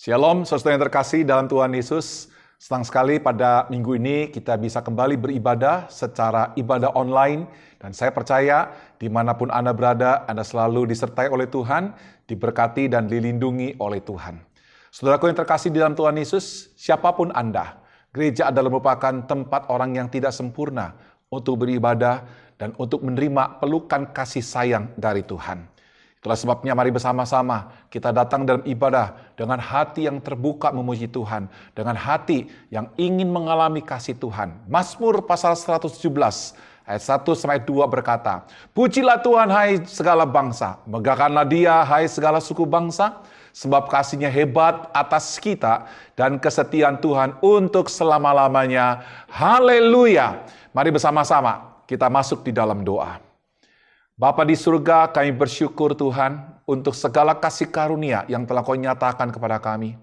Shalom, saudara yang terkasih dalam Tuhan Yesus. Senang sekali pada minggu ini kita bisa kembali beribadah secara ibadah online. Dan saya percaya dimanapun Anda berada, Anda selalu disertai oleh Tuhan, diberkati dan dilindungi oleh Tuhan. Saudaraku yang terkasih di dalam Tuhan Yesus, siapapun Anda, gereja adalah merupakan tempat orang yang tidak sempurna untuk beribadah dan untuk menerima pelukan kasih sayang dari Tuhan. Itulah sebabnya mari bersama-sama kita datang dalam ibadah dengan hati yang terbuka memuji Tuhan, dengan hati yang ingin mengalami kasih Tuhan. Mazmur pasal 117 ayat 1-2 berkata, "Pujilah Tuhan hai segala bangsa, megahkanlah Dia hai segala suku bangsa, sebab kasih-Nya hebat atas kita dan kesetiaan Tuhan untuk selama-lamanya. Haleluya." Mari bersama-sama kita masuk di dalam doa. Bapa di surga, kami bersyukur Tuhan untuk segala kasih karunia yang telah Kau nyatakan kepada kami.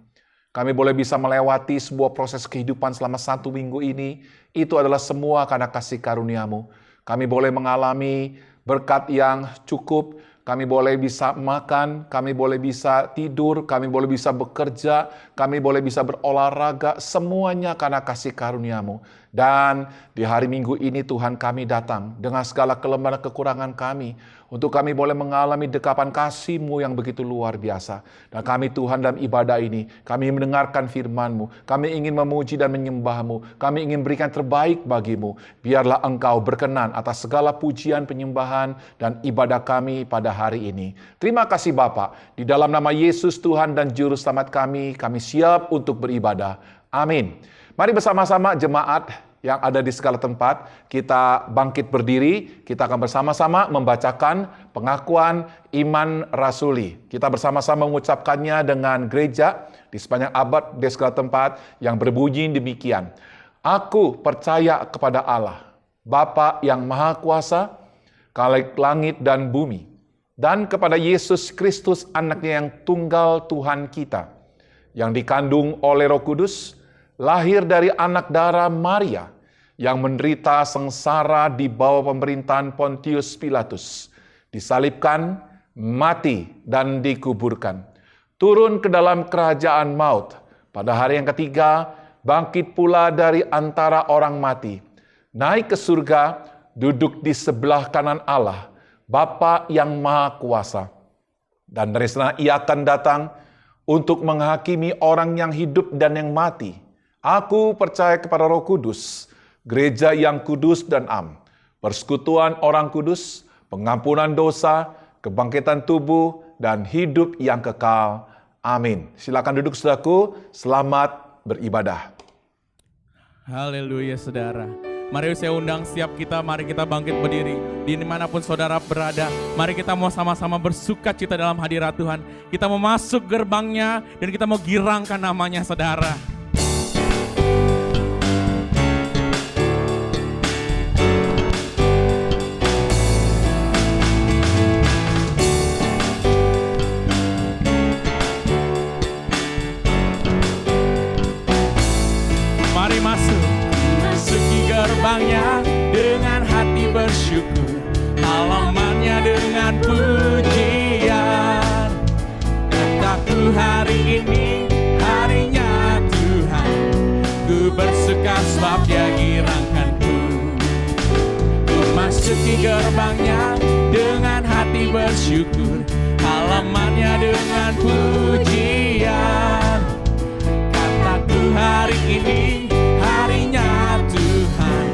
Kami boleh bisa melewati sebuah proses kehidupan selama 1 minggu ini. Itu adalah semua karena kasih karunia-Mu. Kami boleh mengalami berkat yang cukup. Kami boleh bisa makan, kami boleh bisa tidur, kami boleh bisa bekerja, kami boleh bisa berolahraga. Semuanya karena kasih karunia-Mu. Dan di hari Minggu ini Tuhan kami datang dengan segala kelemahan kekurangan kami. Untuk kami boleh mengalami dekapan kasih-Mu yang begitu luar biasa. Dan kami Tuhan dalam ibadah ini, kami mendengarkan firman-Mu. Kami ingin memuji dan menyembah-Mu. Kami ingin berikan terbaik bagi-Mu. Biarlah Engkau berkenan atas segala pujian, penyembahan, dan ibadah kami pada hari ini. Terima kasih Bapa. Di dalam nama Yesus Tuhan dan Juru Selamat kami siap untuk beribadah. Amin. Mari bersama-sama jemaat yang ada di segala tempat, kita bangkit berdiri, kita akan bersama-sama membacakan pengakuan iman rasuli. Kita bersama-sama mengucapkannya dengan gereja di sepanjang abad di segala tempat yang berbunyi demikian. Aku percaya kepada Allah, Bapa yang Maha Kuasa, Khalik langit dan bumi, dan kepada Yesus Kristus anaknya yang tunggal Tuhan kita, yang dikandung oleh Roh Kudus, lahir dari anak darah Maria, yang menderita sengsara di bawah pemerintahan Pontius Pilatus, disalibkan, mati, dan dikuburkan. Turun ke dalam kerajaan maut, pada hari yang ketiga, bangkit pula dari antara orang mati, naik ke surga, duduk di sebelah kanan Allah, Bapa yang Maha Kuasa. Dan dari sana Ia akan datang untuk menghakimi orang yang hidup dan yang mati. Aku percaya kepada Roh Kudus, gereja yang kudus dan am, persekutuan orang kudus, pengampunan dosa, kebangkitan tubuh, dan hidup yang kekal. Amin. Silakan duduk saudaraku, selamat beribadah. Haleluya saudara. Mari saya undang setiap kita, mari kita bangkit berdiri. Di dimanapun saudara berada, mari kita mau sama-sama bersuka cita dalam hadirat Tuhan. Kita mau masuk gerbangnya dan kita mau girangkan namanya saudara. Mari masuki gerbangnya dengan hati bersyukur, halamannya dengan pujian. Kataku hari ini harinya Tuhan, ku bersuka sebab Dia girangkanku. Ku masuki gerbangnya dengan hati bersyukur, halamannya dengan pujian. Kataku hari ini harinya Tuhan,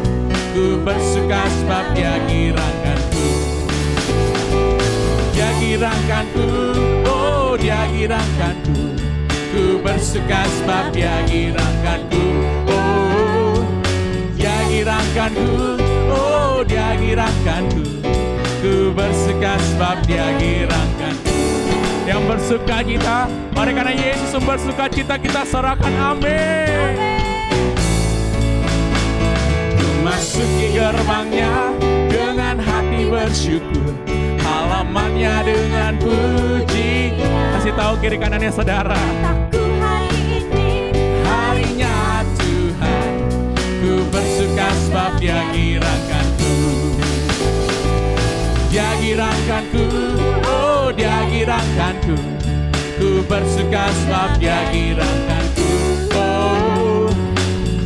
ku bersuka sebab Dia girangkanku. Dia girangkanku, oh Dia girangkanku. Ku bersuka sebab Dia girangkanku. Oh Dia girangkanku, oh Dia girangkanku. Ku bersuka sebab Dia girangkanku. Yang bersuka cita, mari karena Yesus yang bersuka cita kita serahkan, amin. Masuki gerbangnya dengan hati bersyukur, halamannya dengan puji. Kasih tahu kiri kanannya saudara. Kataku hari ini harinya Tuhan, ku bersuka sebab Dia girangkanku. Dia girangkanku, oh Dia girangkanku. Ku bersuka sebab Dia giranganku. Oh,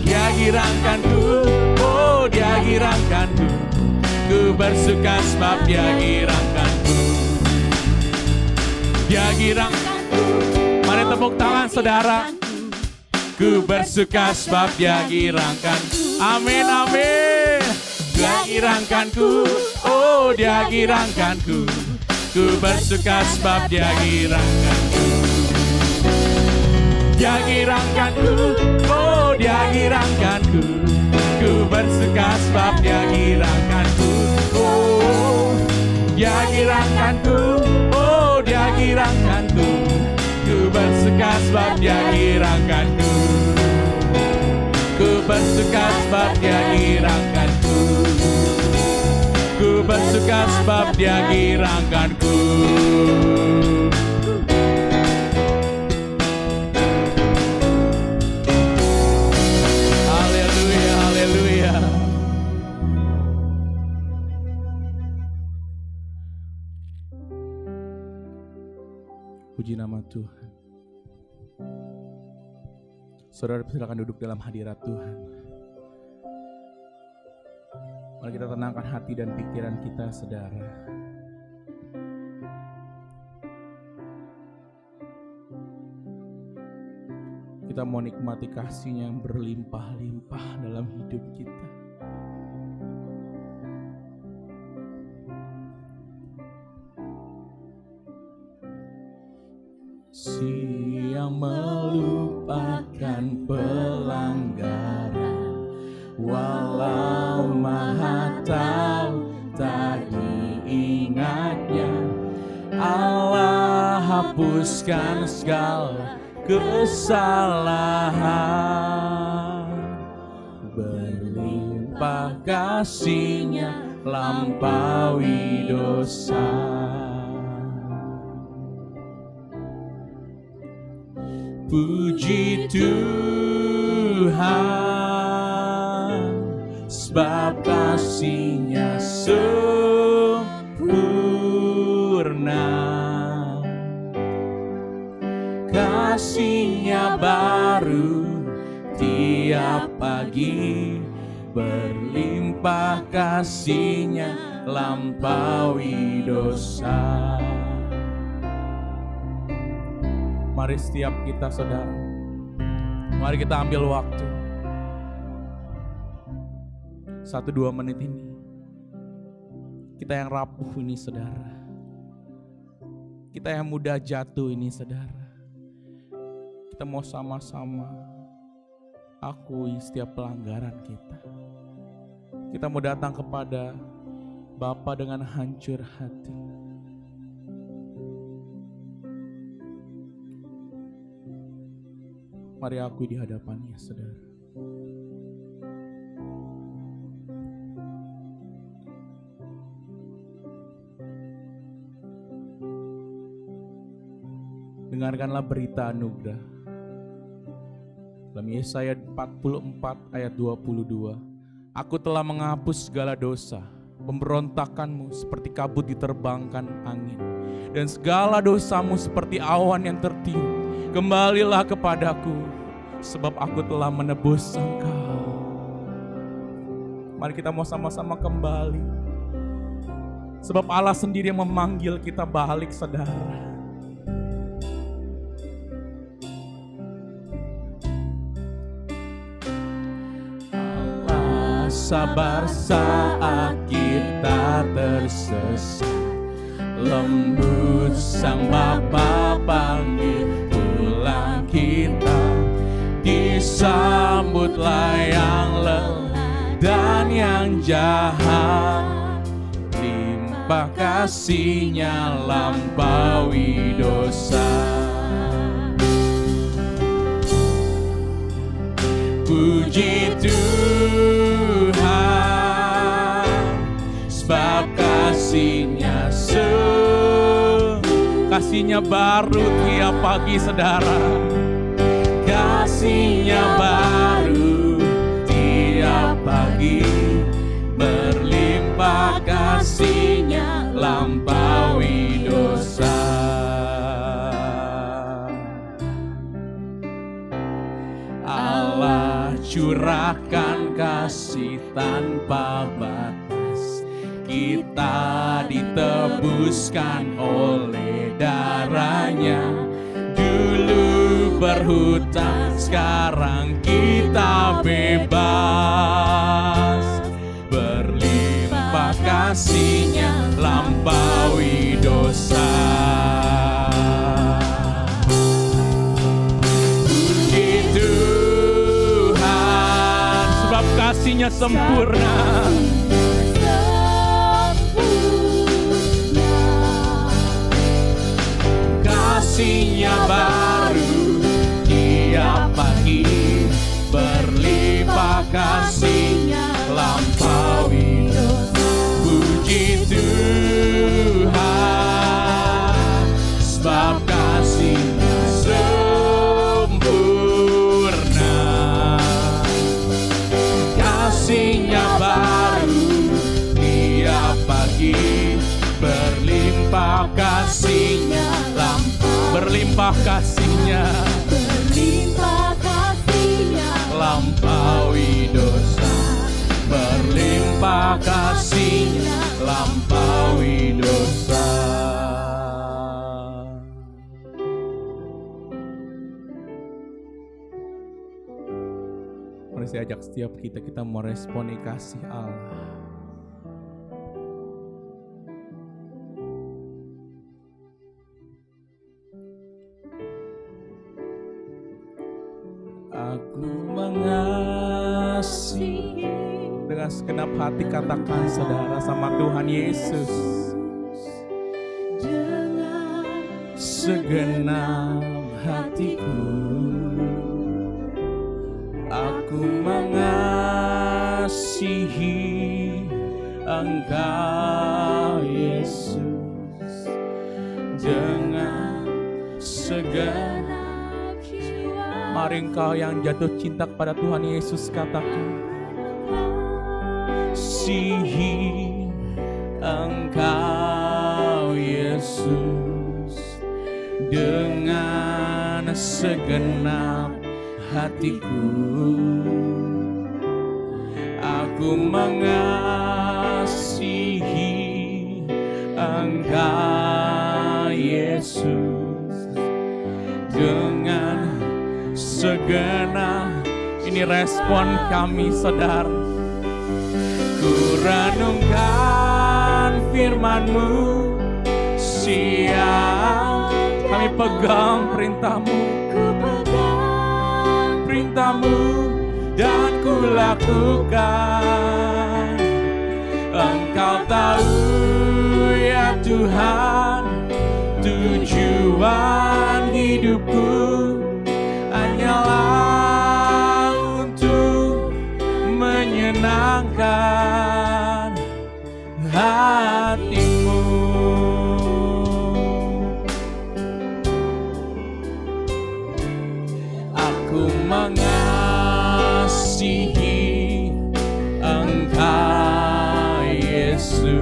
Dia giranganku. Oh, Dia giranganku. Ku bersuka sebab Dia giranganku. Dia giranganku. Mari tepuk tangan saudara. Ku bersuka sebab Dia giranganku. Amin, amin. Dia giranganku. Oh, Dia giranganku. Ku bersuka sebab Dia giranganku. Dia giranganku. Oh, Dia giranganku. Ku bersuka sebab Dia giranganku. Oh, Dia giranganku. Oh, Dia giranganku. Ku bersuka sebab Dia giranganku. Ku bersuka sebab Dia giranganku. Ku bersuka sebab Dia giranganku. Haleluya, haleluya. Puji nama Tuhan. Saudara silakan duduk dalam hadirat Tuhan. Mari kita tenangkan hati dan pikiran kita, saudara. Kita mau nikmati kasih-Nya yang berlimpah-limpah dalam hidup kita. Siang melupakan pelanggaran, walau Maha tahu tak diingatnya. Allah hapuskan segala kesalahan, berlimpah kasih-Nya lampaui dosa. Puji Tuhan, sebab kasih-Nya sempurna. Kasih-Nya baru tiap pagi, berlimpah kasih-Nya lampaui dosa. Mari setiap kita, saudara, mari kita ambil waktu 1-2 menit ini. Kita yang rapuh ini, saudara, kita yang mudah jatuh ini, saudara, kita mau sama-sama akui setiap pelanggaran kita. Kita mau datang kepada Bapa dengan hancur hati. Mari akui di hadapan-Nya, saudara. Dengarkanlah berita anugerah. Dalam Yesaya 44 ayat 22. Aku telah menghapus segala dosa, pemberontakanmu seperti kabut diterbangkan angin, dan segala dosamu seperti awan yang tertiup. Kembalilah kepadaku, sebab aku telah menebus engkau. Mari kita mau sama-sama kembali, sebab Allah sendiri yang memanggil kita balik, saudara. Allah sabar saat kita tersesat, lembut Sang Bapa panggil pulang kita. Disambutlah yang lelah dan yang jahat, limpah kasih-Nya lampaui dosa. Puji Tuhan, sebab kasih-Nya kasih-Nya baru tiap pagi, saudara. Kasih-Nya baru tiap pagi, berlimpah kasih-Nya lampaui dosa. limpahkan kasih tanpa batas. Kita ditebuskan oleh darahnya. Dulu berhutang, sekarang kita bebas. Berlimpah kasih-Nya, lampaui dosa. Puji Tuhan, sebab kasih-Nya sempurna. Kasih-Nya baru tiap pagi, berlimpah kasih-Nya, lampaui dosa. Puji Tuhan, sebab kasih-Nya sempurna. Kasih-Nya baru tiap pagi, berlimpah kasih-Nya, berlimpah kasih-Nya, berlimpah kasih-Nya, lampaui dosa. Berlimpah kasih-Nya, lampaui dosa. Mari saya ajak setiap kita meresponi kasih Allah. Aku mengasihi, dengan segenap hati katakan saudara sama Tuhan Yesus. dengan Segenap hatiku aku mengasihi Engkau Yesus. Dengan segenap, mari engkau yang jatuh cinta kepada Tuhan Yesus katakan, kasihi Engkau Yesus. Dengan segenap hatiku aku mengasihi Engkau Yesus. Dengan segenap, ini respon kami saudara. Ku renungkan firman-Mu siang, kami pegang perintah-Mu, ku pegang perintah-Mu dan ku lakukan. Engkau tahu ya Tuhan, tujuan hidupku hanyalah untuk menyenangkan hati-Mu. Aku mengasihi Engkau Yesus.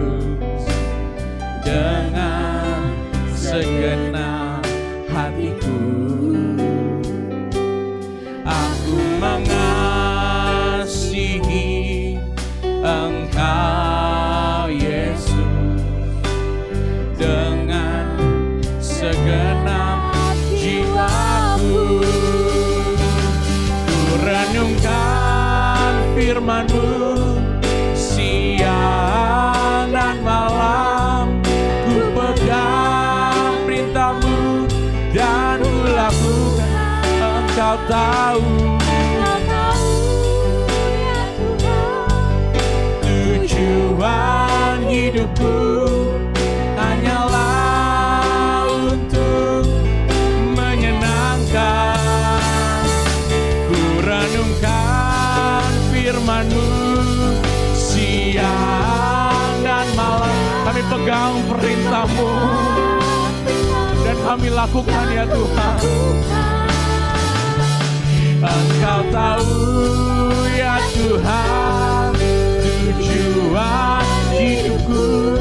Dengan segenap hatiku aku mengasihi Engkau Yesus. Dengan segenap jiwaku ku renungkan firman-Mu siang dan malam. Ku pegang perintah-Mu dan ku lakukan. Engkau tahu ya Tuhan, tujuan hidupku hanyalah untuk menyenangkan. Ku renungkan firman-Mu siang dan malam. Kami pegang perintah-Mu dan kami lakukan ya Tuhan. Engkau tahu ya Tuhan, tujuan hidupku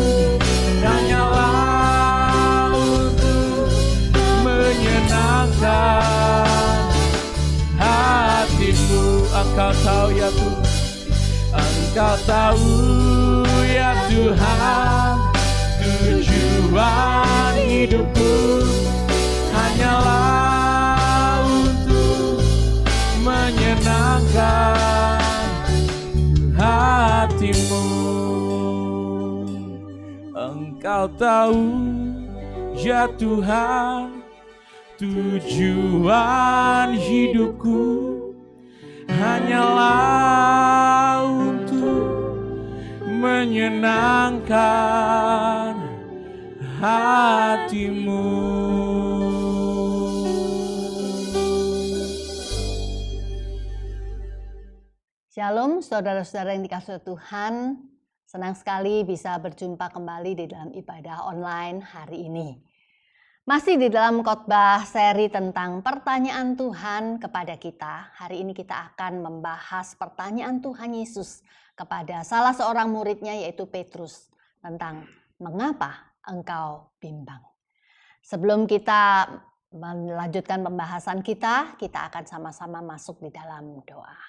hanyalah untuk menyenangkan hati-Mu. Engkau tahu ya Tuhan. Engkau tahu ya Tuhan, tujuan hidupku hanyalah untuk menyenangkan hatimu. Engkau tahu ya Tuhan, tujuan hidupku hanyalah untuk menyenangkan hatimu. Shalom saudara-saudara yang dikasihi Tuhan, senang sekali bisa berjumpa kembali di dalam ibadah online hari ini. Masih di dalam khotbah seri tentang pertanyaan Tuhan kepada kita. Hari ini kita akan membahas pertanyaan Tuhan Yesus kepada salah seorang muridnya yaitu Petrus tentang mengapa engkau bimbang. Sebelum kita melanjutkan pembahasan kita akan sama-sama masuk di dalam doa.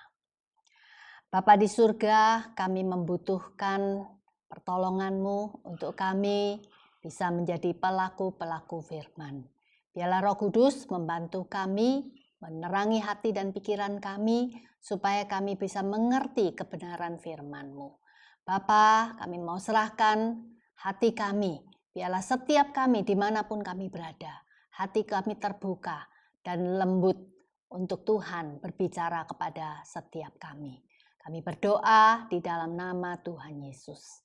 Bapa di surga, kami membutuhkan pertolongan-Mu untuk kami bisa menjadi pelaku-pelaku firman. Biarlah Roh Kudus membantu kami, menerangi hati dan pikiran kami, supaya kami bisa mengerti kebenaran firman-Mu. Bapa, kami mau serahkan hati kami. Biarlah setiap kami dimanapun kami berada, hati kami terbuka dan lembut untuk Tuhan berbicara kepada setiap kami. Kami berdoa di dalam nama Tuhan Yesus.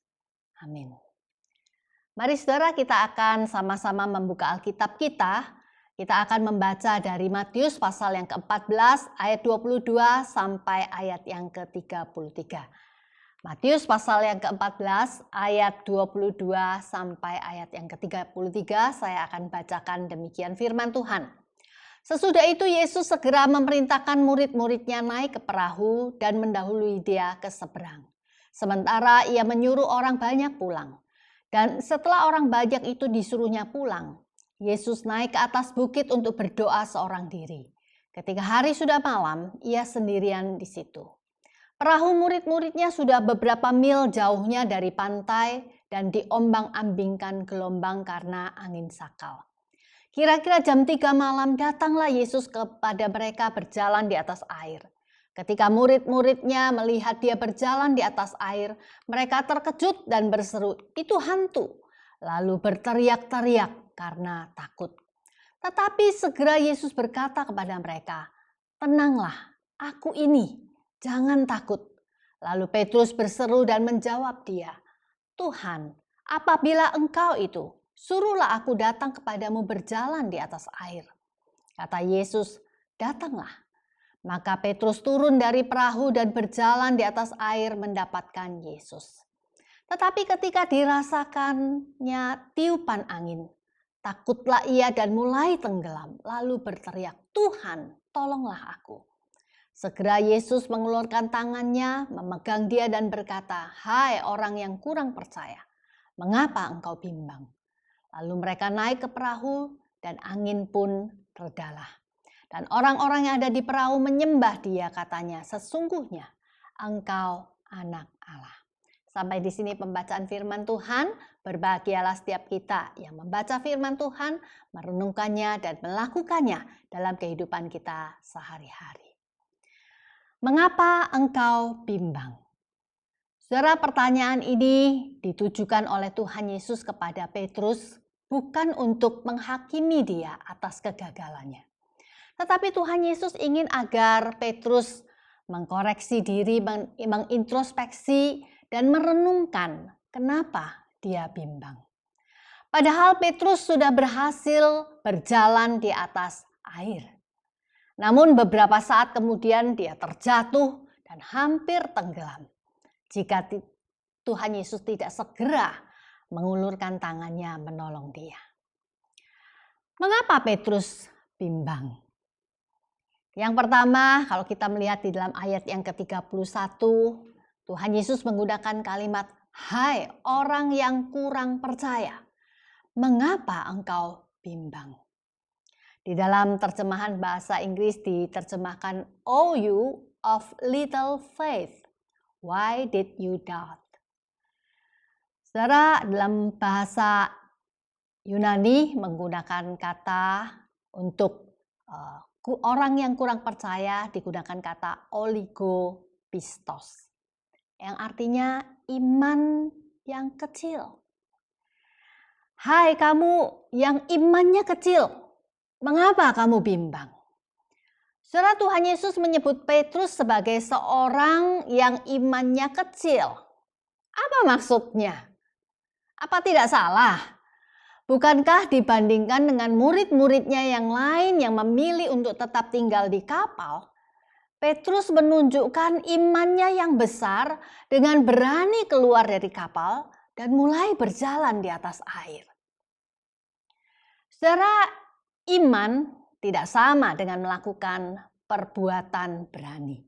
Amin. Mari saudara, kita akan sama-sama membuka Alkitab kita. Kita akan membaca dari Matius pasal yang ke-14 ayat 22 sampai ayat yang ke-33. Matius pasal yang ke-14 ayat 22 sampai ayat yang ke-33 saya akan bacakan demikian firman Tuhan. Sesudah itu Yesus segera memerintahkan murid-muridnya naik ke perahu dan mendahului dia ke seberang. Sementara ia menyuruh orang banyak pulang. Dan setelah orang banyak itu disuruhnya pulang, Yesus naik ke atas bukit untuk berdoa seorang diri. Ketika hari sudah malam, ia sendirian di situ. Perahu murid-muridnya sudah beberapa mil jauhnya dari pantai dan diombang-ambingkan gelombang karena angin sakal. Kira-kira jam 3 malam datanglah Yesus kepada mereka berjalan di atas air. Ketika murid-muridnya melihat dia berjalan di atas air, mereka terkejut dan berseru, "Itu hantu!" Lalu berteriak-teriak karena takut. Tetapi segera Yesus berkata kepada mereka, "Tenanglah, aku ini, jangan takut." Lalu Petrus berseru dan menjawab dia, "Tuhan, apabila Engkau itu, suruhlah aku datang kepadamu berjalan di atas air." Kata Yesus, "Datanglah." Maka Petrus turun dari perahu dan berjalan di atas air mendapatkan Yesus. Tetapi ketika dirasakannya tiupan angin, takutlah ia dan mulai tenggelam, lalu berteriak, "Tuhan, tolonglah aku." Segera Yesus mengeluarkan tangannya, memegang dia dan berkata, "Hai orang yang kurang percaya, mengapa engkau bimbang?" Lalu mereka naik ke perahu dan angin pun redalah. Dan orang-orang yang ada di perahu menyembah dia, katanya, "Sesungguhnya engkau anak Allah." Sampai di sini pembacaan firman Tuhan. Berbahagialah setiap kita yang membaca firman Tuhan, merenungkannya dan melakukannya dalam kehidupan kita sehari-hari. Mengapa engkau bimbang? Saudara, pertanyaan ini ditujukan oleh Tuhan Yesus kepada Petrus bukan untuk menghakimi dia atas kegagalannya. Tetapi Tuhan Yesus ingin agar Petrus mengkoreksi diri, mengintrospeksi, dan merenungkan kenapa dia bimbang. Padahal Petrus sudah berhasil berjalan di atas air. Namun beberapa saat kemudian dia terjatuh dan hampir tenggelam. Jika Tuhan Yesus tidak segera mengulurkan tangannya menolong dia. Mengapa Petrus bimbang? Yang pertama, kalau kita melihat di dalam ayat yang ke-31, Tuhan Yesus menggunakan kalimat, "Hai orang yang kurang percaya, mengapa engkau bimbang?" Di dalam terjemahan bahasa Inggris diterjemahkan, "O you of little faith, Why did you doubt? Saudara, dalam bahasa Yunani menggunakan kata untuk orang yang kurang percaya digunakan kata oligopistos, yang artinya iman yang kecil. Hai kamu yang imannya kecil, mengapa kamu bimbang? Saudara, Tuhan Yesus menyebut Petrus sebagai seorang yang imannya kecil. Apa maksudnya? Apa tidak salah? Bukankah dibandingkan dengan murid-muridnya yang lain yang memilih untuk tetap tinggal di kapal, Petrus menunjukkan imannya yang besar dengan berani keluar dari kapal dan mulai berjalan di atas air. Saudara, iman tidak sama dengan melakukan perbuatan berani.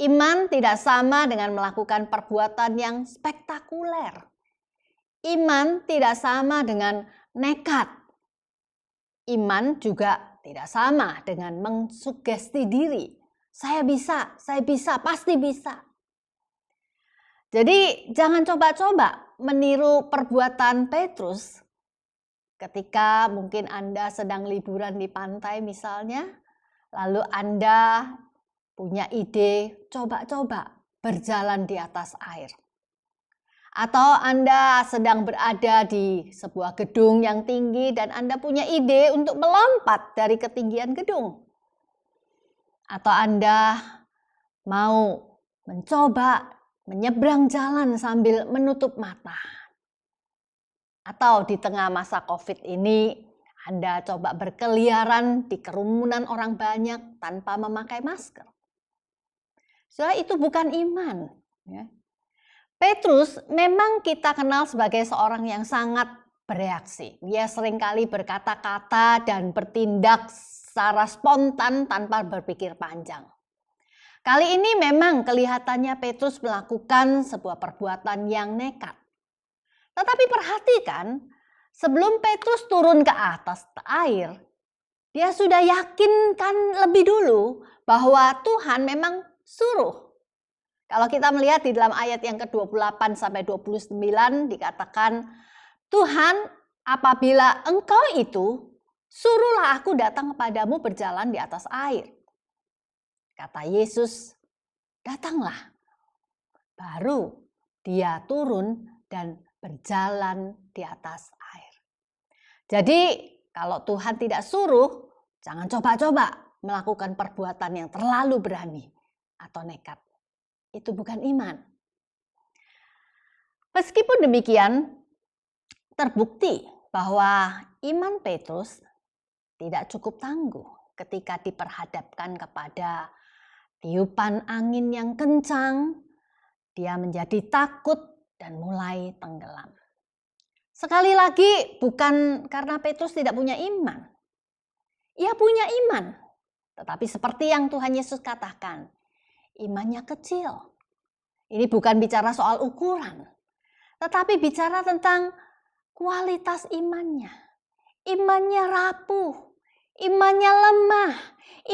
Iman tidak sama dengan melakukan perbuatan yang spektakuler. Iman tidak sama dengan nekat. Iman juga tidak sama dengan mengsugesti diri. Saya bisa, pasti bisa. Jadi jangan coba-coba meniru perbuatan Petrus ketika mungkin Anda sedang liburan di pantai misalnya, lalu Anda punya ide coba-coba berjalan di atas air. Atau Anda sedang berada di sebuah gedung yang tinggi dan Anda punya ide untuk melompat dari ketinggian gedung. Atau Anda mau mencoba menyeberang jalan sambil menutup mata. Atau di tengah masa COVID ini Anda coba berkeliaran di kerumunan orang banyak tanpa memakai masker. Soalnya itu bukan iman, ya. Petrus memang kita kenal sebagai seorang yang sangat bereaksi. Dia seringkali berkata-kata dan bertindak secara spontan tanpa berpikir panjang. Kali ini memang kelihatannya Petrus melakukan sebuah perbuatan yang nekat. Tetapi perhatikan, sebelum Petrus turun ke atas air, dia sudah yakinkan lebih dulu bahwa Tuhan memang suruh. Kalau kita melihat di dalam ayat yang ke-28 sampai 29 dikatakan, Tuhan, apabila engkau itu, suruhlah aku datang kepadamu berjalan di atas air. Kata Yesus, datanglah. Baru dia turun dan berjalan di atas air. Jadi kalau Tuhan tidak suruh, jangan coba-coba melakukan perbuatan yang terlalu berani atau nekat. Itu bukan iman. Meskipun demikian, terbukti bahwa iman Petrus tidak cukup tangguh ketika diperhadapkan kepada tiupan angin yang kencang. Dia menjadi takut dan mulai tenggelam. Sekali lagi, bukan karena Petrus tidak punya iman. Ia punya iman, tetapi seperti yang Tuhan Yesus katakan, imannya kecil. Ini bukan bicara soal ukuran, tetapi bicara tentang kualitas imannya. Imannya rapuh, imannya lemah,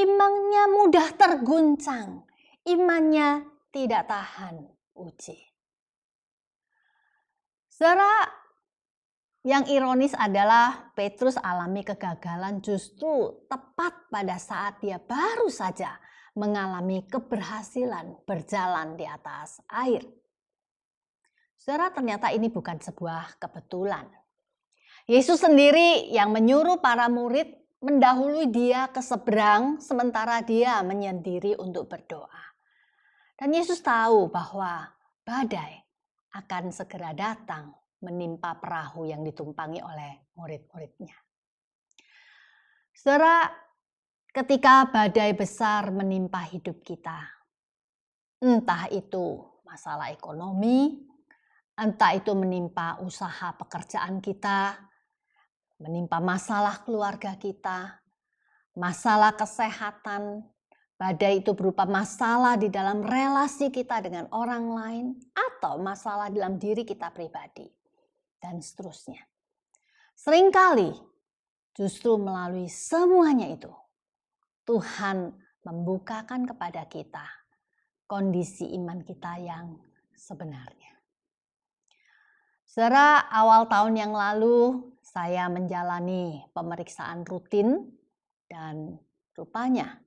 imannya mudah terguncang, imannya tidak tahan uji. Saudara, yang ironis adalah Petrus alami kegagalan justru tepat pada saat dia baru saja mengalami keberhasilan berjalan di atas air. Saudara, ternyata ini bukan sebuah kebetulan. Yesus sendiri yang menyuruh para murid mendahului dia ke seberang sementara dia menyendiri untuk berdoa. Dan Yesus tahu bahwa badai akan segera datang menimpa perahu yang ditumpangi oleh murid-muridnya. Saudara, ketika badai besar menimpa hidup kita, entah itu masalah ekonomi, entah itu menimpa usaha pekerjaan kita, menimpa masalah keluarga kita, masalah kesehatan, badai itu berupa masalah di dalam relasi kita dengan orang lain, atau masalah dalam diri kita pribadi, dan seterusnya. Seringkali justru melalui semuanya itu, Tuhan membukakan kepada kita kondisi iman kita yang sebenarnya. Saudara, awal tahun yang lalu saya menjalani pemeriksaan rutin dan rupanya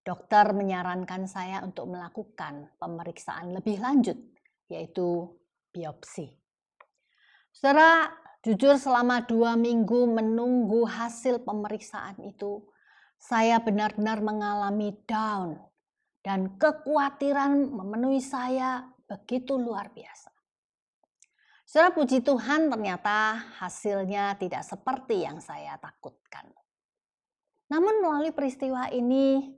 dokter menyarankan saya untuk melakukan pemeriksaan lebih lanjut, yaitu biopsi. Saudara, jujur selama 2 minggu menunggu hasil pemeriksaan itu, saya benar-benar mengalami down dan kekhawatiran memenuhi saya begitu luar biasa. Saudara, puji Tuhan ternyata hasilnya tidak seperti yang saya takutkan. Namun melalui peristiwa ini,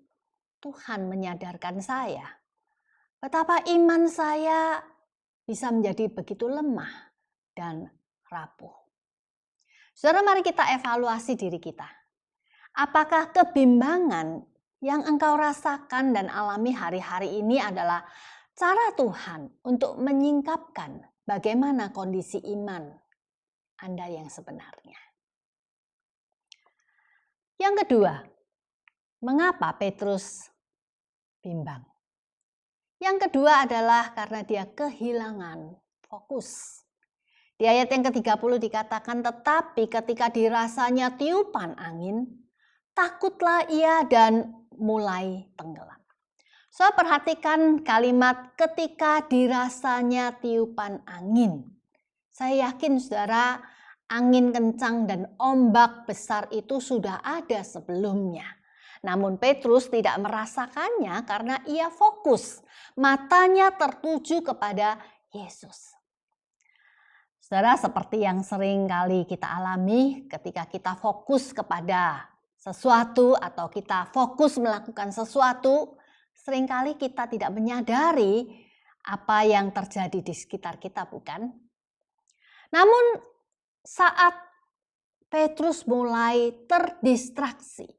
Tuhan menyadarkan saya betapa iman saya bisa menjadi begitu lemah dan rapuh. Saudara, mari kita evaluasi diri kita. Apakah kebimbangan yang engkau rasakan dan alami hari-hari ini adalah cara Tuhan untuk menyingkapkan bagaimana kondisi iman Anda yang sebenarnya? Yang kedua, mengapa Petrus bimbang? Yang kedua adalah karena dia kehilangan fokus. Di ayat yang ke-30 dikatakan, tetapi ketika dirasanya tiupan angin, takutlah ia dan mulai tenggelam. So, perhatikan kalimat ketika dirasanya tiupan angin. Saya yakin saudara, angin kencang dan ombak besar itu sudah ada sebelumnya. Namun Petrus tidak merasakannya karena ia fokus. Matanya tertuju kepada Yesus. Saudara, seperti yang sering kali kita alami ketika kita fokus kepada sesuatu atau kita fokus melakukan sesuatu, seringkali kita tidak menyadari apa yang terjadi di sekitar kita, bukan? Namun saat Petrus mulai terdistraksi,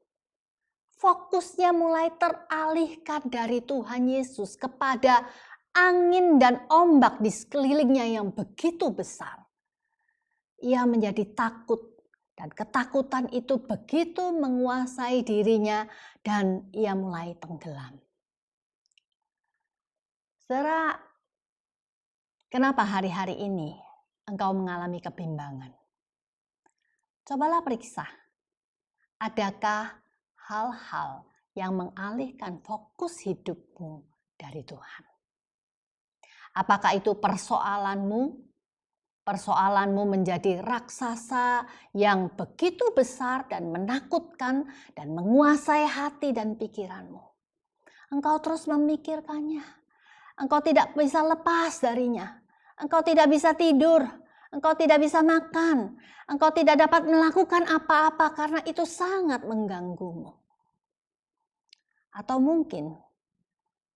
fokusnya mulai teralihkan dari Tuhan Yesus kepada angin dan ombak di sekelilingnya yang begitu besar. Ia menjadi takut dan ketakutan itu begitu menguasai dirinya dan ia mulai tenggelam. Saudara, kenapa hari-hari ini engkau mengalami kebimbangan? Cobalah periksa, adakah hal-hal yang mengalihkan fokus hidupmu dari Tuhan? Apakah itu persoalanmu menjadi raksasa yang begitu besar dan menakutkan dan menguasai hati dan pikiranmu? Engkau terus memikirkannya. Engkau tidak bisa lepas darinya. Engkau tidak bisa tidur. Engkau tidak bisa makan. Engkau tidak dapat melakukan apa-apa karena itu sangat mengganggumu. Atau mungkin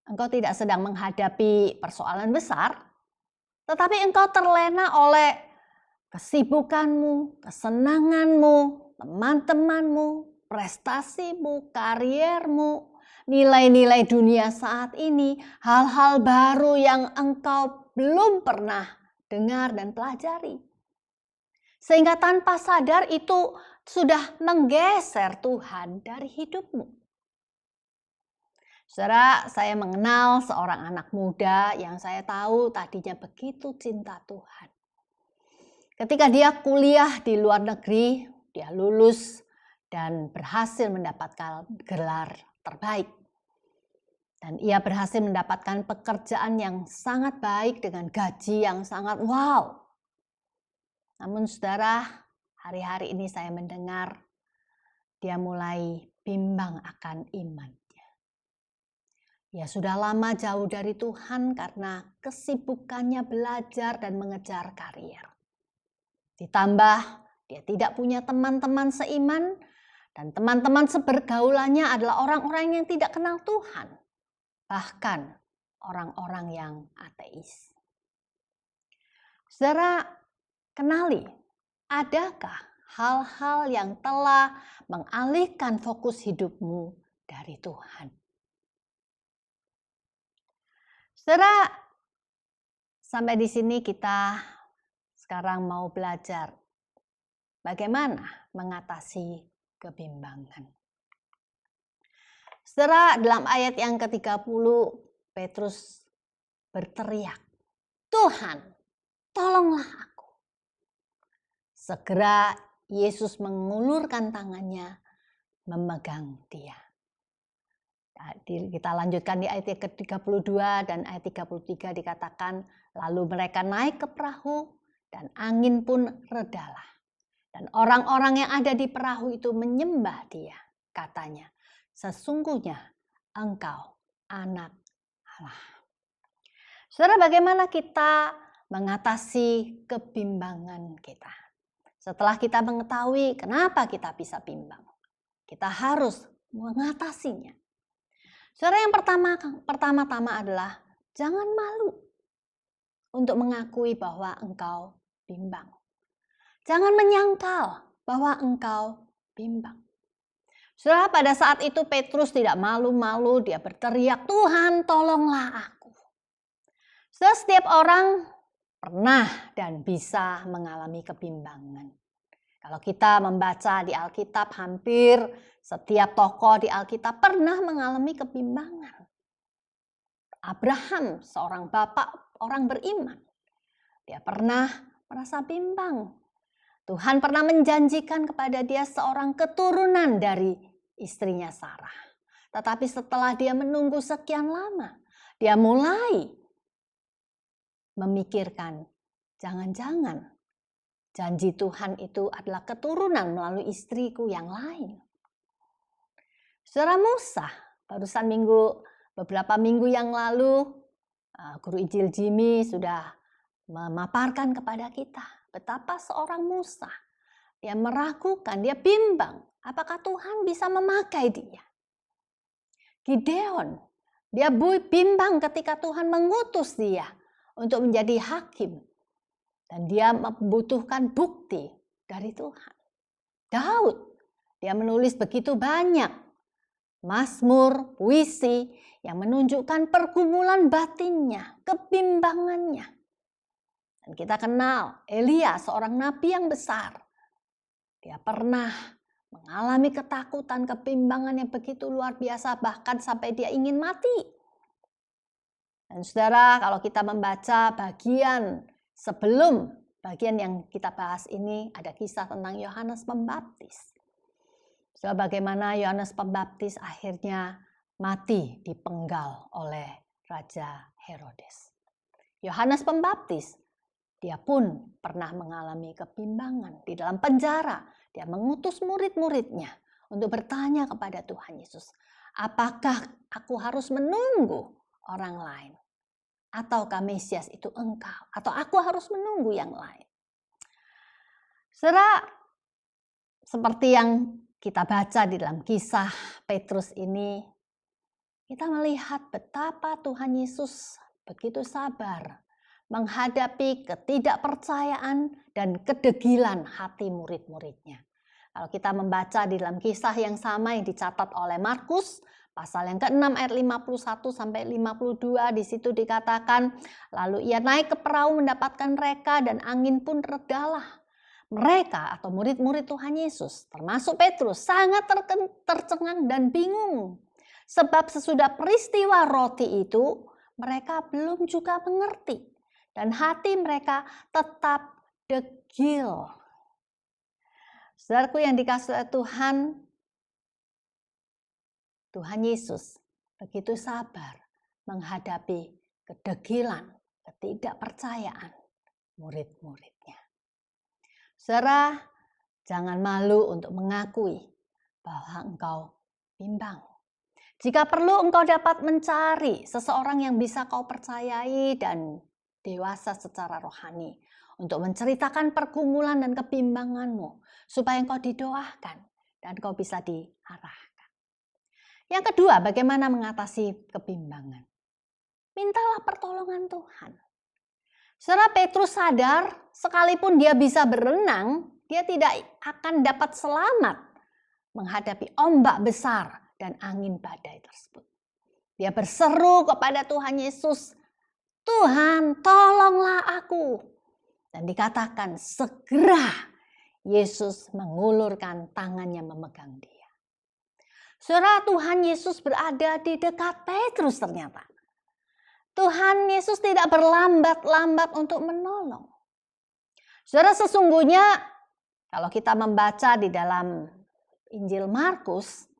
engkau tidak sedang menghadapi persoalan besar, tetapi engkau terlena oleh kesibukanmu, kesenanganmu, teman-temanmu, prestasimu, kariermu, nilai-nilai dunia saat ini, hal-hal baru yang engkau belum pernah dengar dan pelajari. Sehingga tanpa sadar itu sudah menggeser Tuhan dari hidupmu. Saudara, saya mengenal seorang anak muda yang saya tahu tadinya begitu cinta Tuhan. Ketika dia kuliah di luar negeri, dia lulus dan berhasil mendapatkan gelar terbaik. Dan ia berhasil mendapatkan pekerjaan yang sangat baik dengan gaji yang sangat wow. Namun saudara, hari-hari ini saya mendengar dia mulai bimbang akan iman. Ya sudah lama jauh dari Tuhan karena kesibukannya belajar dan mengejar karier. Ditambah dia tidak punya teman-teman seiman dan teman-teman sepergaulannya adalah orang-orang yang tidak kenal Tuhan. Bahkan orang-orang yang ateis. Saudara, kenali, adakah hal-hal yang telah mengalihkan fokus hidupmu dari Tuhan? Saudara, sampai di sini kita sekarang mau belajar bagaimana mengatasi kebimbangan. Saudara, dalam ayat yang ke-30 Petrus berteriak, "Tuhan, tolonglah aku." Segera Yesus mengulurkan tangannya memegang dia. Kita lanjutkan di ayat ke-32 dan ayat 33 dikatakan, lalu mereka naik ke perahu dan angin pun redalah. Dan orang-orang yang ada di perahu itu menyembah dia. Katanya, "Sesungguhnya engkau anak Allah." Saudara, bagaimana kita mengatasi kebimbangan kita? Setelah kita mengetahui kenapa kita bisa bimbang, kita harus mengatasinya. Saudara, yang pertama-tama adalah jangan malu untuk mengakui bahwa engkau bimbang. Jangan menyangkal bahwa engkau bimbang. Saudara, pada saat itu Petrus tidak malu-malu, dia berteriak, "Tuhan, tolonglah aku." Saudara, setiap orang pernah dan bisa mengalami kebimbangan. Kalau kita membaca di Alkitab, hampir setiap tokoh di Alkitab pernah mengalami kebimbangan. Abraham, seorang bapak, orang beriman, dia pernah merasa bimbang. Tuhan pernah menjanjikan kepada dia seorang keturunan dari istrinya Sarah. Tetapi setelah dia menunggu sekian lama, dia mulai memikirkan, jangan-jangan janji Tuhan itu adalah keturunan melalui istriku yang lain. Saudara, Musa, barusan beberapa minggu yang lalu, Guru Injil Jimmy sudah memaparkan kepada kita betapa seorang Musa, dia meragukan, dia bimbang, apakah Tuhan bisa memakai dia. Gideon, dia bimbang ketika Tuhan mengutus dia untuk menjadi hakim. Dan dia membutuhkan bukti dari Tuhan. Daud, dia menulis begitu banyak mazmur, puisi yang menunjukkan pergumulan batinnya, kebimbangannya. Dan kita kenal Elia, seorang nabi yang besar. Dia pernah mengalami ketakutan, kebimbangan yang begitu luar biasa, bahkan sampai dia ingin mati. Dan saudara, kalau kita membaca sebelum bagian yang kita bahas ini, ada kisah tentang Yohanes Pembaptis. So, bagaimana Yohanes Pembaptis akhirnya mati dipenggal oleh Raja Herodes. Yohanes Pembaptis, dia pun pernah mengalami kebimbangan di dalam penjara. Dia mengutus murid-muridnya untuk bertanya kepada Tuhan Yesus, apakah aku harus menunggu orang lain? Ataukah Mesias itu engkau? Atau aku harus menunggu yang lain? Saudara, seperti yang kita baca di dalam kisah Petrus ini, kita melihat betapa Tuhan Yesus begitu sabar menghadapi ketidakpercayaan dan kedegilan hati murid-muridnya. Kalau kita membaca di dalam kisah yang sama yang dicatat oleh Markus, pasal yang ke-6 ayat 51 sampai 52, di situ dikatakan, lalu ia naik ke perahu mendapatkan reka dan angin pun redalah. Mereka atau murid-murid Tuhan Yesus, termasuk Petrus, sangat tercengang dan bingung. Sebab sesudah peristiwa roti itu, mereka belum juga mengerti. Dan hati mereka tetap degil. Saudaraku yang dikasihi Tuhan, Tuhan Yesus begitu sabar menghadapi kedegilan, ketidakpercayaan murid-muridnya. Saudara, jangan malu untuk mengakui bahwa engkau bimbang. Jika perlu, engkau dapat mencari seseorang yang bisa kau percayai dan dewasa secara rohani untuk menceritakan pergumulan dan kebimbanganmu supaya engkau didoakan dan engkau bisa diarahkan. Yang kedua, bagaimana mengatasi kebimbangan? Mintalah pertolongan Tuhan. Saudara, Petrus sadar sekalipun dia bisa berenang, dia tidak akan dapat selamat menghadapi ombak besar dan angin badai tersebut. Dia berseru kepada Tuhan Yesus, Tuhan, tolonglah aku. Dan dikatakan segera Yesus mengulurkan tangannya memegang dia. Saudara, Tuhan Yesus berada di dekat Petrus ternyata. Tuhan Yesus tidak berlambat-lambat untuk menolong. Saudara, sesungguhnya kalau kita membaca di dalam Injil Markus,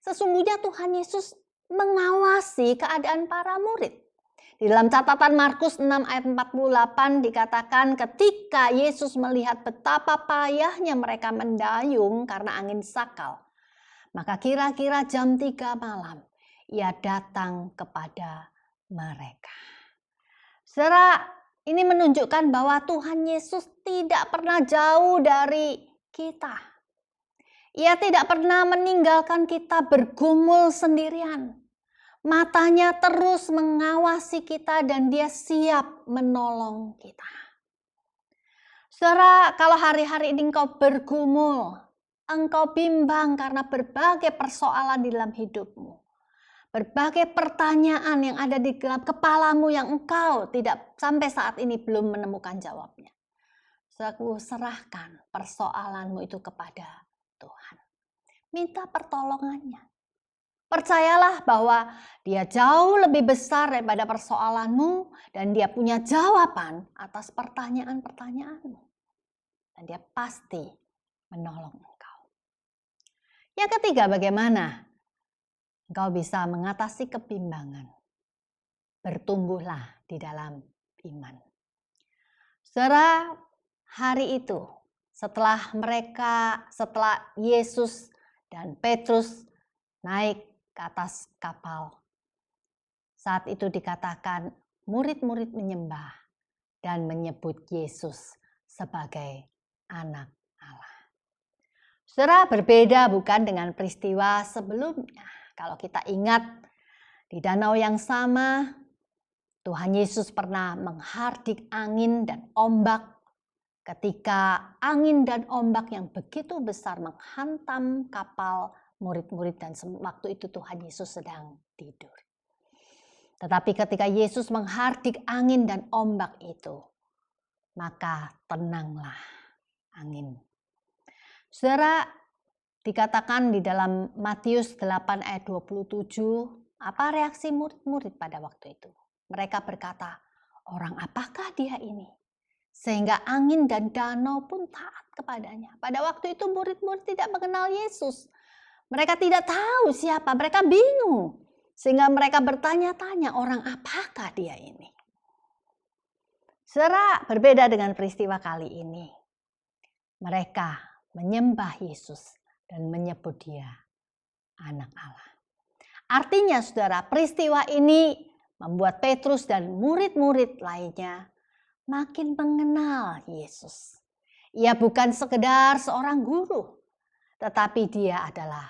sesungguhnya Tuhan Yesus mengawasi keadaan para murid. Di dalam catatan Markus 6 ayat 48 dikatakan ketika Yesus melihat betapa payahnya mereka mendayung karena angin sakal, maka kira-kira jam 3 malam ia datang kepada mereka. Saudara, ini menunjukkan bahwa Tuhan Yesus tidak pernah jauh dari kita. Ia tidak pernah meninggalkan kita bergumul sendirian. Matanya terus mengawasi kita dan dia siap menolong kita. Saudara, kalau hari-hari ini engkau bergumul, engkau bimbang karena berbagai persoalan di dalam hidupmu. Berbagai pertanyaan yang ada di dalam kepalamu yang engkau tidak sampai saat ini belum menemukan jawabnya. Saudaraku, serahkan persoalanmu itu kepada Tuhan. Minta pertolongannya. Percayalah bahwa dia jauh lebih besar daripada persoalanmu dan dia punya jawaban atas pertanyaan-pertanyaanmu. Dan dia pasti menolong engkau. Yang ketiga, bagaimana engkau bisa mengatasi kebimbangan? Bertumbuhlah di dalam iman. Saudara, hari itu setelah Yesus dan Petrus naik ke atas kapal. Saat itu dikatakan murid-murid menyembah dan menyebut Yesus sebagai anak Allah. Saudara, berbeda bukan dengan peristiwa sebelumnya. Kalau kita ingat di danau yang sama, Tuhan Yesus pernah menghardik angin dan ombak ketika angin dan ombak yang begitu besar menghantam kapal murid-murid dan waktu itu Tuhan Yesus sedang tidur. Tetapi ketika Yesus menghardik angin dan ombak itu, maka tenanglah angin. Saudara, dikatakan di dalam Matius 8 ayat 27, apa reaksi murid-murid pada waktu itu? Mereka berkata, orang apakah dia ini? Sehingga angin dan danau pun taat kepadanya. Pada waktu itu murid-murid tidak mengenal Yesus. Mereka tidak tahu siapa, mereka bingung. Sehingga mereka bertanya-tanya, orang apakah dia ini? Saudara, berbeda dengan peristiwa kali ini. Mereka menyembah Yesus dan menyebut dia anak Allah. Artinya saudara, peristiwa ini membuat Petrus dan murid-murid lainnya makin mengenal Yesus. Ia bukan sekedar seorang guru, tetapi dia adalah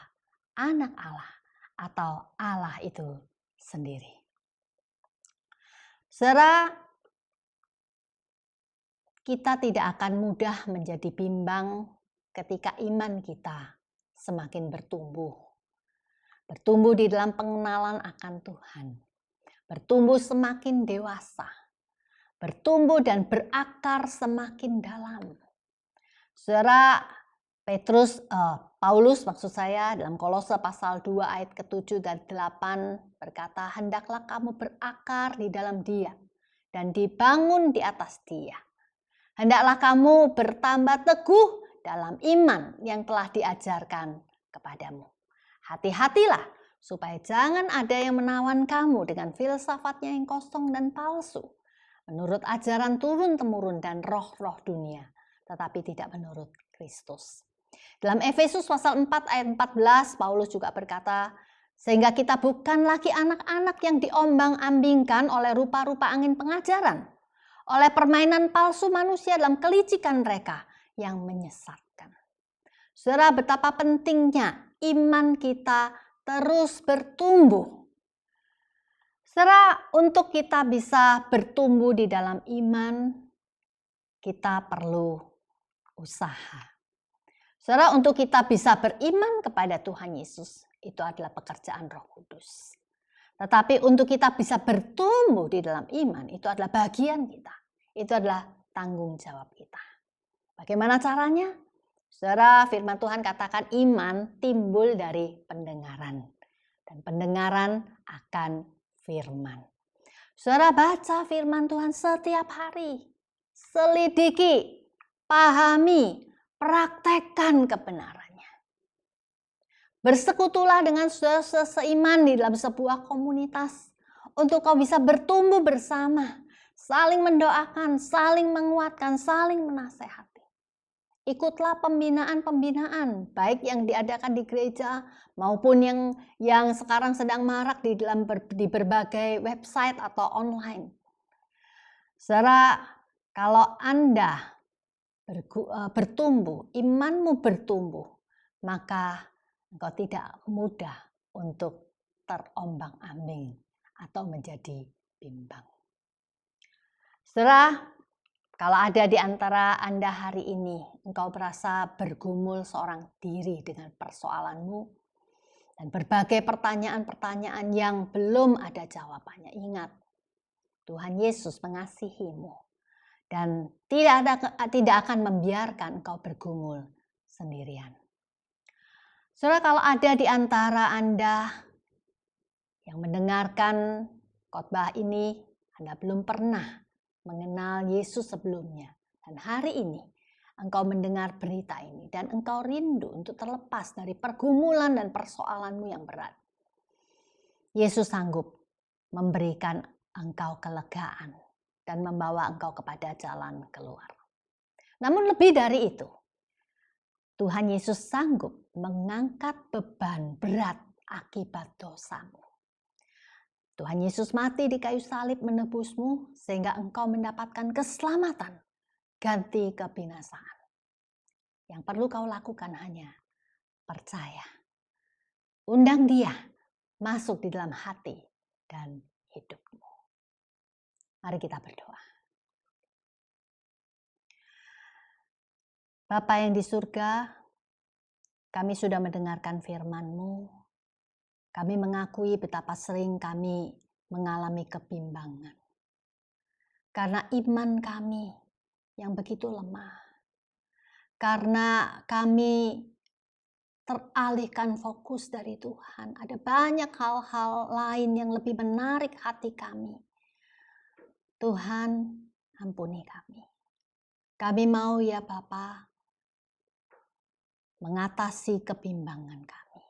anak Allah atau Allah itu sendiri. Saudara, kita tidak akan mudah menjadi bimbang ketika iman kita semakin bertumbuh. Bertumbuh di dalam pengenalan akan Tuhan. Bertumbuh semakin dewasa. Bertumbuh dan berakar semakin dalam. Saudara, Paulus maksud saya dalam Kolose pasal 2 ayat ke-7 dan 8 berkata, hendaklah kamu berakar di dalam Dia dan dibangun di atas Dia. Hendaklah kamu bertambah teguh dalam iman yang telah diajarkan kepadamu. Hati-hatilah supaya jangan ada yang menawan kamu dengan filsafatnya yang kosong dan palsu, menurut ajaran turun-temurun dan roh-roh dunia, tetapi tidak menurut Kristus. Dalam Efesus pasal 4 ayat 14, Paulus juga berkata, sehingga kita bukan lagi anak-anak yang diombang-ambingkan oleh rupa-rupa angin pengajaran, oleh permainan palsu manusia dalam kelicikan mereka yang menyesatkan. Saudara, betapa pentingnya iman kita terus bertumbuh. Saudara, untuk kita bisa bertumbuh di dalam iman, kita perlu usaha. Saudara, untuk kita bisa beriman kepada Tuhan Yesus, itu adalah pekerjaan Roh Kudus. Tetapi untuk kita bisa bertumbuh di dalam iman, itu adalah bagian kita. Itu adalah tanggung jawab kita. Bagaimana caranya? Saudara, firman Tuhan katakan iman timbul dari pendengaran. Dan pendengaran akan firman. Saudara baca firman Tuhan setiap hari. Selidiki, pahami, praktekkan kebenarannya. Bersekutulah dengan saudara seiman di dalam sebuah komunitas untuk kau bisa bertumbuh bersama, saling mendoakan, saling menguatkan, saling menasehati. Ikutlah pembinaan-pembinaan, baik yang diadakan di gereja maupun yang sekarang sedang marak di berbagai website atau online. Saudara, kalau Anda bertumbuh, imanmu bertumbuh, maka engkau tidak mudah untuk terombang-ambing atau menjadi bimbang. Saudara, kalau ada di antara Anda hari ini, engkau merasa bergumul seorang diri dengan persoalanmu dan berbagai pertanyaan-pertanyaan yang belum ada jawabannya. Ingat, Tuhan Yesus mengasihimu dan tidak akan membiarkan engkau bergumul sendirian. Saudara, kalau ada di antara Anda yang mendengarkan khotbah ini, Anda belum pernah mengenal Yesus sebelumnya, dan hari ini engkau mendengar berita ini dan engkau rindu untuk terlepas dari pergumulan dan persoalanmu yang berat. Yesus sanggup memberikan engkau kelegaan dan membawa engkau kepada jalan keluar. Namun lebih dari itu, Tuhan Yesus sanggup mengangkat beban berat akibat dosamu. Tuhan Yesus mati di kayu salib menebusmu sehingga engkau mendapatkan keselamatan ganti kebinasaan. Yang perlu kau lakukan hanya percaya. Undang Dia masuk di dalam hati dan hidupmu. Mari kita berdoa. Bapa yang di surga, kami sudah mendengarkan firman-Mu. Kami mengakui betapa sering kami mengalami kebimbangan. Karena iman kami yang begitu lemah. Karena kami teralihkan fokus dari Tuhan. Ada banyak hal-hal lain yang lebih menarik hati kami. Tuhan, ampuni kami. Kami mau ya Bapa mengatasi kebimbangan kami.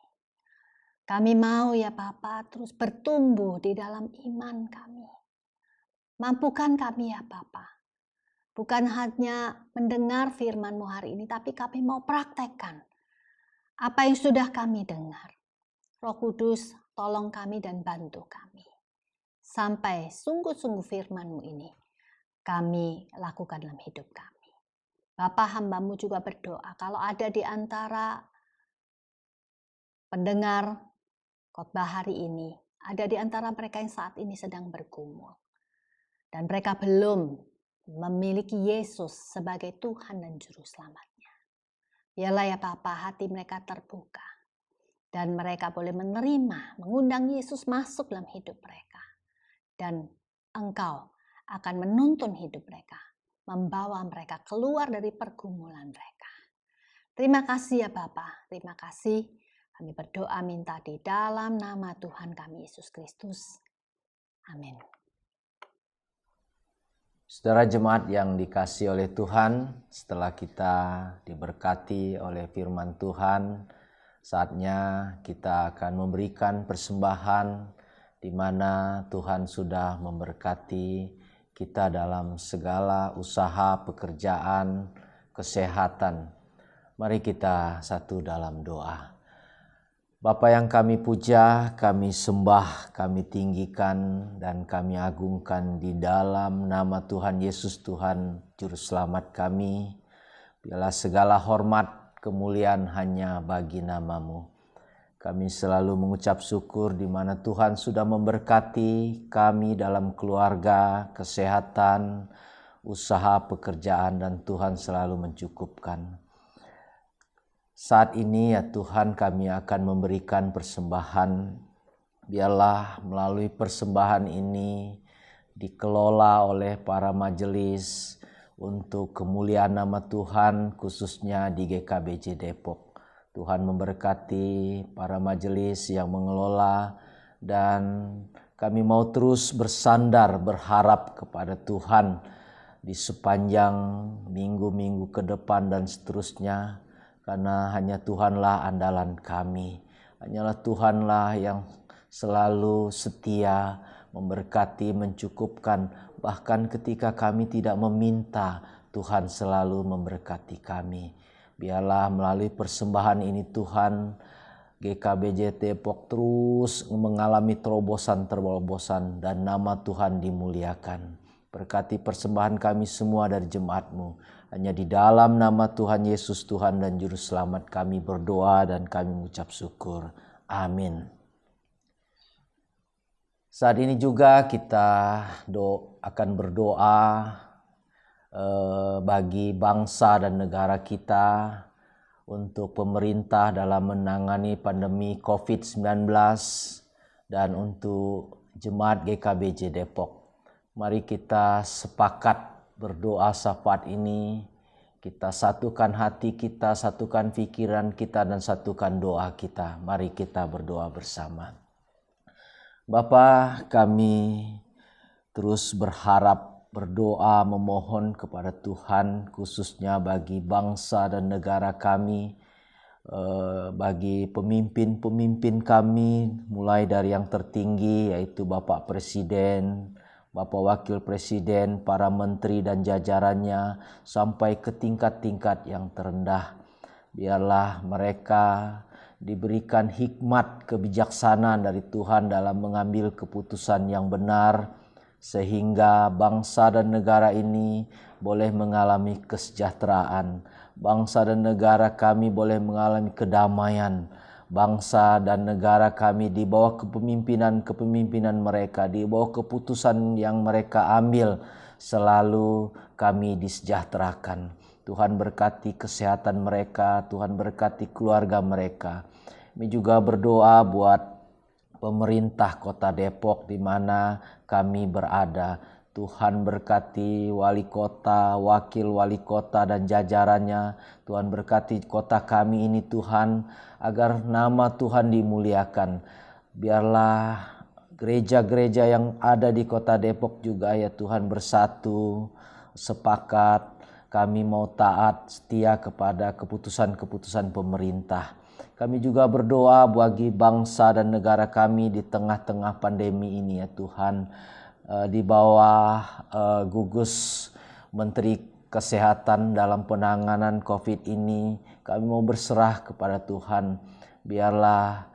Kami mau ya Bapa terus bertumbuh di dalam iman kami. Mampukan kami ya Bapa. Bukan hanya mendengar firman-Mu hari ini, tapi kami mau praktekkan apa yang sudah kami dengar. Roh Kudus, tolong kami dan bantu kami. Sampai sungguh-sungguh firman-Mu ini kami lakukan dalam hidup kami. Bapa, hamba-Mu juga berdoa kalau ada di antara pendengar khotbah hari ini, ada di antara mereka yang saat ini sedang bergumul. Dan mereka belum memiliki Yesus sebagai Tuhan dan Juru Selamatnya. Biarlah ya Bapa, hati mereka terbuka. Dan mereka boleh menerima, mengundang Yesus masuk dalam hidup mereka. Dan Engkau akan menuntun hidup mereka, membawa mereka keluar dari pergumulan mereka. Terima kasih ya Bapa, terima kasih. Kami berdoa minta di dalam nama Tuhan kami Yesus Kristus. Amin. Saudara jemaat yang dikasihi oleh Tuhan, setelah kita diberkati oleh firman Tuhan, saatnya kita akan memberikan persembahan di mana Tuhan sudah memberkati kita dalam segala usaha, pekerjaan, kesehatan. Mari kita satu dalam doa. Bapa yang kami puja, kami sembah, kami tinggikan, dan kami agungkan di dalam nama Tuhan Yesus, Tuhan Juru Selamat kami. Biarlah segala hormat, kemuliaan hanya bagi nama-Mu. Kami selalu mengucap syukur di mana Tuhan sudah memberkati kami dalam keluarga, kesehatan, usaha, pekerjaan, dan Tuhan selalu mencukupkan. Saat ini ya Tuhan kami akan memberikan persembahan. Biarlah melalui persembahan ini dikelola oleh para majelis untuk kemuliaan nama Tuhan khususnya di GKBJ Depok. Tuhan memberkati para majelis yang mengelola dan Kami mau terus bersandar, berharap kepada Tuhan di sepanjang minggu-minggu ke depan dan seterusnya. Karena hanya Tuhanlah andalan kami. Hanyalah Tuhanlah yang selalu setia, memberkati, mencukupkan. Bahkan ketika kami tidak meminta, Tuhan selalu memberkati kami. Biarlah melalui persembahan ini Tuhan, GKBJ Depok terus mengalami terobosan-terobosan dan nama Tuhan dimuliakan. Berkati persembahan kami semua dari jemaat-Mu. Hanya di dalam nama Tuhan Yesus Tuhan dan Juru Selamat kami berdoa dan kami mengucap syukur. Amin. Saat ini juga kita akan berdoa bagi bangsa dan negara kita, untuk pemerintah dalam menangani pandemi COVID-19 dan untuk jemaat GKBJ Depok. Mari kita sepakat berdoa syafaat ini. Kita satukan hati kita, satukan pikiran kita dan satukan doa kita. Mari kita berdoa bersama. Bapa, kami terus berdoa memohon kepada Tuhan khususnya bagi bangsa dan negara kami, bagi pemimpin-pemimpin kami mulai dari yang tertinggi yaitu Bapak Presiden, Bapak Wakil Presiden, para menteri dan jajarannya sampai ke tingkat-tingkat yang terendah. Biarlah mereka diberikan hikmat kebijaksanaan dari Tuhan dalam mengambil keputusan yang benar, sehingga bangsa dan negara ini boleh mengalami kesejahteraan. Bangsa dan negara kami boleh mengalami kedamaian. Bangsa dan negara kami di bawah kepemimpinan mereka, di bawah keputusan yang mereka ambil, selalu kami disejahterakan. Tuhan berkati kesehatan mereka, Tuhan berkati keluarga mereka. Kami juga berdoa buat pemerintah Kota Depok di mana kami berada. Tuhan berkati wali kota, wakil wali kota dan jajarannya. Tuhan berkati kota kami ini Tuhan, agar nama Tuhan dimuliakan. Biarlah gereja-gereja yang ada di Kota Depok juga ya Tuhan bersatu, sepakat. Kami mau taat, setia kepada keputusan-keputusan pemerintah. Kami juga berdoa bagi bangsa dan negara kami di tengah-tengah pandemi ini ya Tuhan. Di bawah gugus Menteri Kesehatan dalam penanganan COVID ini, kami mau berserah kepada Tuhan. Biarlah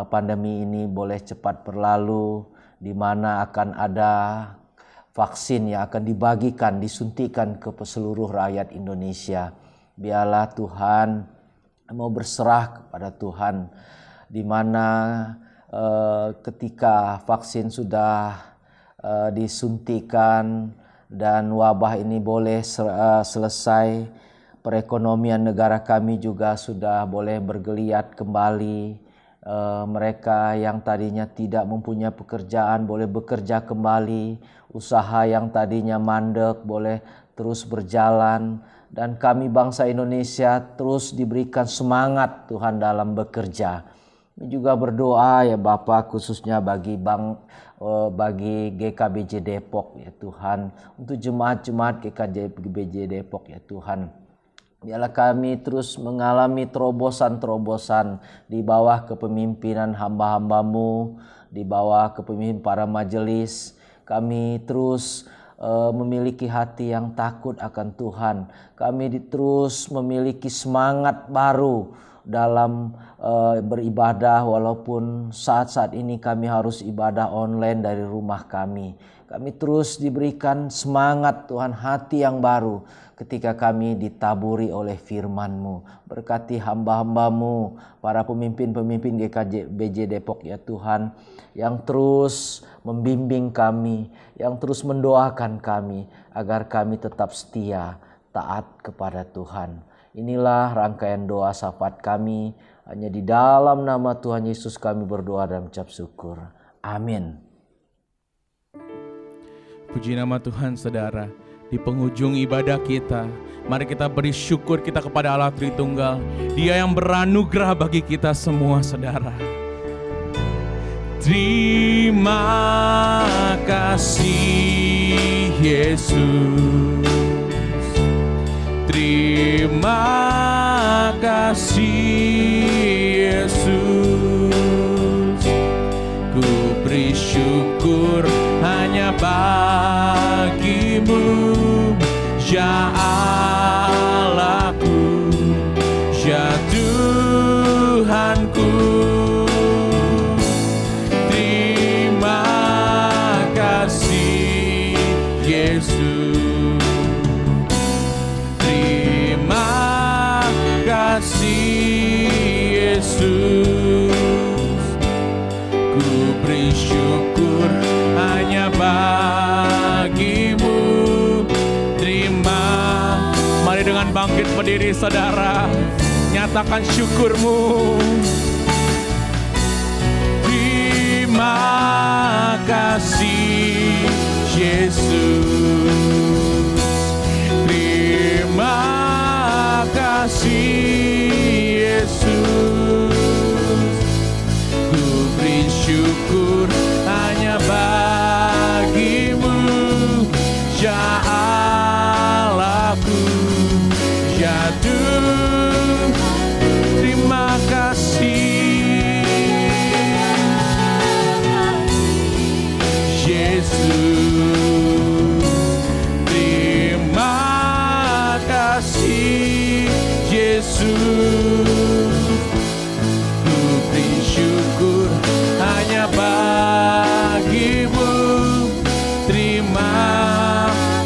pandemi ini boleh cepat berlalu, di mana akan ada vaksin yang akan dibagikan, disuntikan ke seluruh rakyat Indonesia. Biarlah Tuhan mau berserah kepada Tuhan, di mana ketika vaksin sudah disuntikan dan wabah ini boleh selesai, perekonomian negara kami juga sudah boleh bergeliat kembali. Mereka yang tadinya tidak mempunyai pekerjaan boleh bekerja kembali, usaha yang tadinya mandek boleh terus berjalan, dan kami bangsa Indonesia terus diberikan semangat Tuhan dalam bekerja. Kami juga berdoa ya Bapa, khususnya bagi GKBJ Depok ya Tuhan, untuk jemaat-jemaat GKBJ Depok ya Tuhan. Biarlah kami terus mengalami terobosan-terobosan di bawah kepemimpinan hamba-hambamu, di bawah kepemimpinan para majelis. Kami terus memiliki hati yang takut akan Tuhan. Kami terus memiliki semangat baru dalam beribadah, walaupun saat-saat ini kami harus ibadah online dari rumah kami. Kami terus diberikan semangat Tuhan, hati yang baru ketika kami ditaburi oleh firman-Mu. Berkati hamba-hamba-Mu, para pemimpin-pemimpin GKBJ Depok ya Tuhan, yang terus membimbing kami, yang terus mendoakan kami, agar kami tetap setia, taat kepada Tuhan. Inilah rangkaian doa syafaat kami, hanya di dalam nama Tuhan Yesus kami berdoa dan mengucap syukur. Amin. Puji nama Tuhan saudara. Di penghujung ibadah kita, mari kita beri syukur kita kepada Allah Tritunggal. Dia yang beranugerah bagi kita semua saudara. Terima kasih Yesus. Terima kasih Yesus. Ku beri syukur hanya bagimu, ya Allahku, ya Tuhanku. Terima kasih Yesus. Terima kasih Yesus. Ku beri syukur hanya bagimu. Terima. Mari dengan bangkit berdiri saudara, nyatakan syukurmu. Terima kasih Yesus. Terima kasih Yesus. Ku beri syukur hanya bagimu, ya Allahku, ya Tuhan. Terima kasih Yesus. Terima kasih Yesus. Ku beri syukur hanya bagimu. Terima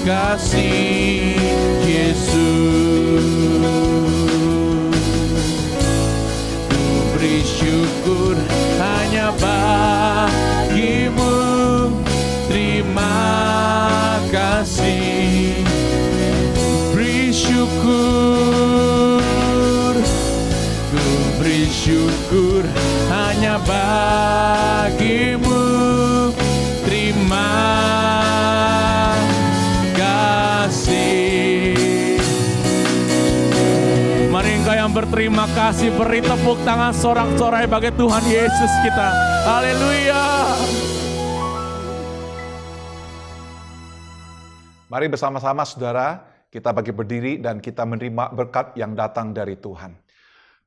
kasih Yesus. Ku beri syukur hanya bagimu. Terima kasih. Beri syukur. Ku beri syukur hanya bagimu. Terima kasih. Mari engkau yang berterima kasih, beri tepuk tangan sorak-sorai bagi Tuhan Yesus kita. Haleluya. Mari bersama-sama saudara, kita bagi berdiri dan kita menerima berkat yang datang dari Tuhan.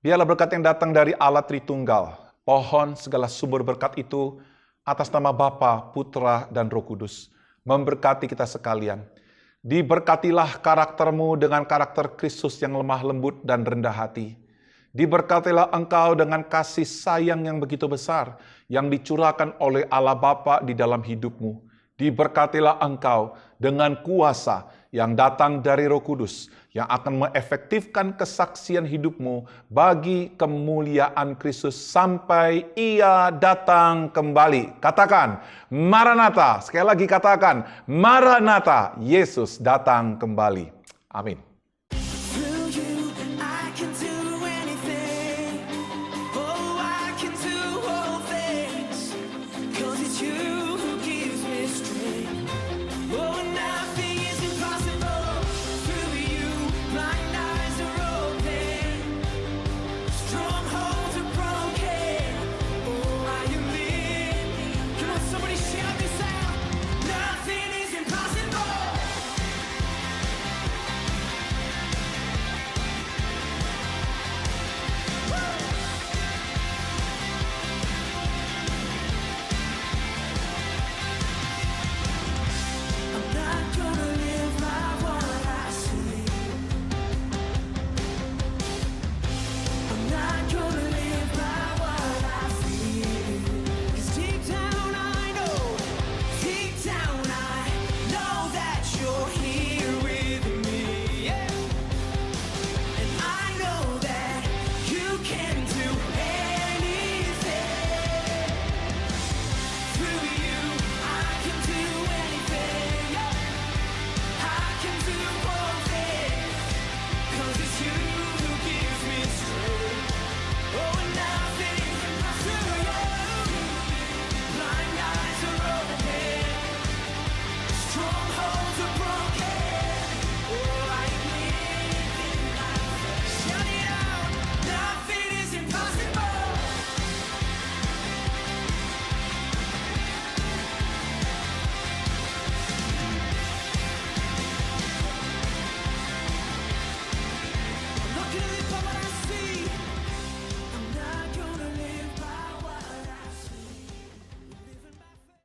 Biarlah berkat yang datang dari Allah Tritunggal, pohon segala sumber berkat itu, atas nama Bapa, Putra, dan Roh Kudus, memberkati kita sekalian. Diberkatilah karaktermu dengan karakter Kristus yang lemah lembut dan rendah hati. Diberkatilah engkau dengan kasih sayang yang begitu besar, yang dicurahkan oleh Allah Bapa di dalam hidupmu. Diberkatilah engkau dengan kuasa yang datang dari Roh Kudus, yang akan mengefektifkan kesaksian hidupmu bagi kemuliaan Kristus sampai Ia datang kembali. Katakan, Maranatha. Sekali lagi katakan, Maranatha, Yesus datang kembali. Amin.